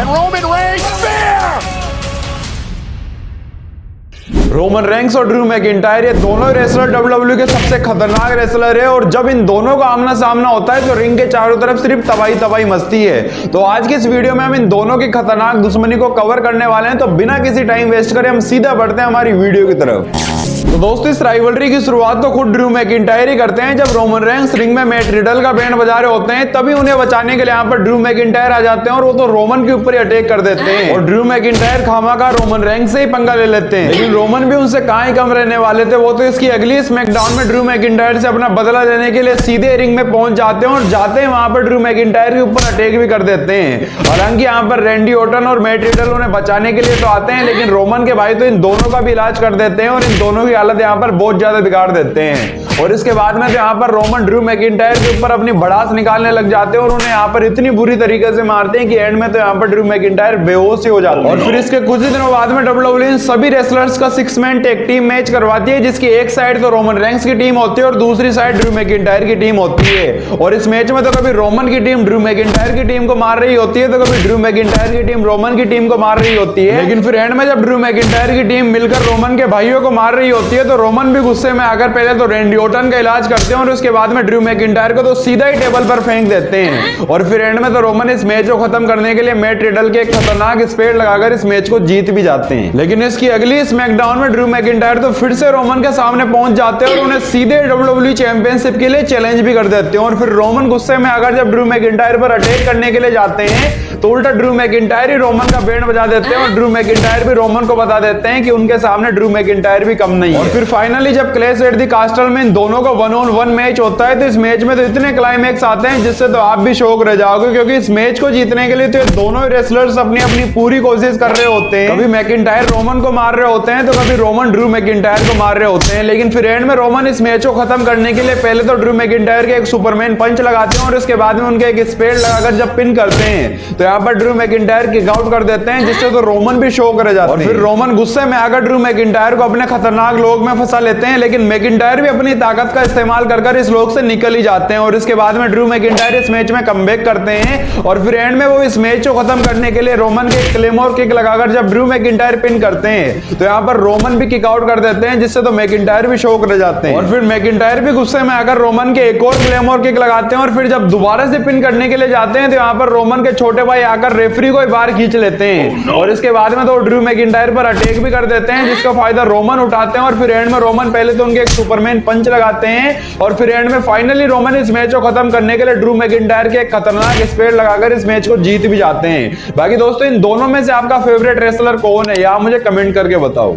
And Roman Reigns, spear! Roman Reigns और Drew McIntyre ये दोनों रेसलर WWE के सबसे खतरनाक रेसलर है और जब इन दोनों का आमना सामना होता है तो रिंग के चारों तरफ सिर्फ तबाही तबाही मस्ती है। तो आज की इस वीडियो में हम इन दोनों की खतरनाक दुश्मनी को कवर करने वाले हैं। तो बिना किसी टाइम वेस्ट करे हम सीधा बढ़ते हैं हमारी वीडियो की तरफ। तो दोस्तों इस राइवलरी की शुरुआत तो खुद ड्रू मैकिंटायर ही करते हैं। जब रोमन रेंस रिंग में मैट रिडल का बैंड बजा रहे होते हैं तभी उन्हें बचाने के लिए यहाँ पर ड्रू मैकिंटायर आ जाते हैं और वो तो रोमन के ऊपर ही अटैक कर देते हैं और ड्रू मैकिंटायर खामखा रोमन रेंस से ही पंगा ले लेते हैं। लेकिन रोमन भी उनसे कहां ही कम रहने वाले थे। वो तो इसकी अगली स्मैकडाउन में ड्रू मैकिंटायर से अपना बदला लेने के लिए सीधे रिंग में पहुंच जाते हैं और जाते हैं वहां पर ड्रू मैकिंटायर के ऊपर अटैक भी कर देते हैं। हालांकि यहाँ पर रैंडी ऑर्टन और मैट रिडल उन्हें बचाने के लिए तो आते हैं लेकिन रोमन के भाई तो इन दोनों का भी इलाज कर देते हैं और इन दोनों की हालत यहाँ पर बहुत ज्यादा बिगाड़ देते हैं। और इसके बाद में यहाँ पर रोमन ड्रू मैकिंटायर के ऊपर अपनी भड़ास निकालने लग जाते हैं और उन्हें यहाँ पर इतनी बुरी तरीके से मारते हैं कि एंड में तो यहाँ पर ड्रू मैकिंटायर बेहोश ही हो जाते हैं। और फिर इसके कुछ ही दिनों बाद में WWE सभी रेसलर्स का 6 मैन टैग टीम मैच करवाती है जिसकी एक साइड तो रोमन रेंस की टीम होती है और दूसरी साइड ड्रू मैकिंटायर की टीम होती है। और इस मैच में तो कभी रोमन की टीम ड्रू मैकिंटायर की टीम को मार रही होती है तो कभी ड्रू मैकिंटायर की टीम रोमन की टीम को मार रही होती है। लेकिन फिर एंड में जब ड्रू मैकिंटायर की टीम मिलकर रोमन के भाइयों को मार रही होती है तो रोमन भी गुस्से में आकर पहले तो रैंडी ऑर्टन का इलाज करते हैं और उसके बाद में ड्रू मैकिंटायर को तो सीधा ही टेबल पर फेंक देते हैं। और फिर एंड में तो रोमन इस मैच को खत्म करने के लिए मैट रिडल के एक खतरनाक स्पेयर लगाकर इस मैच को जीत भी जाते हैं। लेकिन इसकी अगली स्मैकडाउन में ड्रू मैकिंटायर तो फिर से रोमन के सामने पहुंच जाते हैं और उन्हें सीधे WWE चैंपियनशिप के लिए चैलेंज भी कर देते हैं। और फिर रोमन गुस्से में आकर जब ड्रू मैकिंटायर पर अटैक करने के लिए जाते हैं तो उल्टा ड्रू मैकिंटायर ही रोमन का बैंड बजा देते हैं और ड्रू मैकिंटायर भी रोमन को बता देते हैं कि उनके सामने ड्रू मैकिंटायर भी कम नहीं है। और फिर फाइनली जब क्लैश एट द कास्टल में इन दोनों का 1-on-1 मैच होता है तो इस मैच में तो इतने क्लाइमैक्स आते हैं जिससे तो आप भी शौक रह जाओगे क्योंकि इस मैच को जीतने के लिए तो दोनों रेसलर्स अपनी अपनी पूरी कोशिश कर रहे होते हैं। कभी मैकिंटायर रोमन को मार रहे होते हैं तो कभी रोमन ड्रू मैकिंटायर को मार रहे होते हैं। लेकिन फिर एंड में रोमन इस मैच को खत्म करने के लिए पहले तो ड्रू मैकिंटायर के एक सुपरमैन पंच लगाते हैं और उसके बाद में उनके एक स्पेयर लगाकर जब पिन करते हैं तो यहाँ पर ड्रू मैकिंटायर किक आउट कर देते हैं जिससे तो रोमन भी शौक रह जाते हैं। और फिर रोमन गुस्से में आकर ड्रू मैकिंटायर को अपने खतरनाक लोग में फंसा लेते हैं लेकिन मैकिंटायर भी अपनी ताकत का इस्तेमाल कर इस लोग से निकल ही जाते हैं। और इसके बाद में ड्रू मैकिंटायर इस मैच में कमबैक करते हैं और फिर एंड में वो इस मैच को खत्म करने के लिए रोमन के क्लेमोर किक लगाकर जब ड्रू मैकिंटायर पिन करते हैं तो यहाँ पर रोमन भी किक आउट कर देते हैं जिससे तो मैकिंटायर भी शौक रह जाते हैं। और फिर मैकिंटायर भी गुस्से में आकर रोमन के एक और क्लेमोर किक लगाते हैं और फिर जब दोबारा से पिन करने के लिए जाते हैं तो यहाँ पर रोमन के छोटे भाई आकर रेफरी को बाहर खींच लेते हैं और इसके बाद में तो ड्रू मैकिंटायर पर अटैक भी कर देते हैं जिसका फायदा रोमन उठाते हैं। और फिर एंड में रोमन पहले तो उनके एक सुपरमैन पंच लगाते हैं और फिर एंड में फाइनली रोमन इस मैच को खत्म करने के लिए ड्रू मैकिंटायर के एक खतरनाक स्पेयर लगाकर इस मैच को जीत भी जाते हैं। बाकी दोस्तों इन दोनों में से आपका फेवरेट रेसलर कौन है या मुझे कमेंट करके बताओ।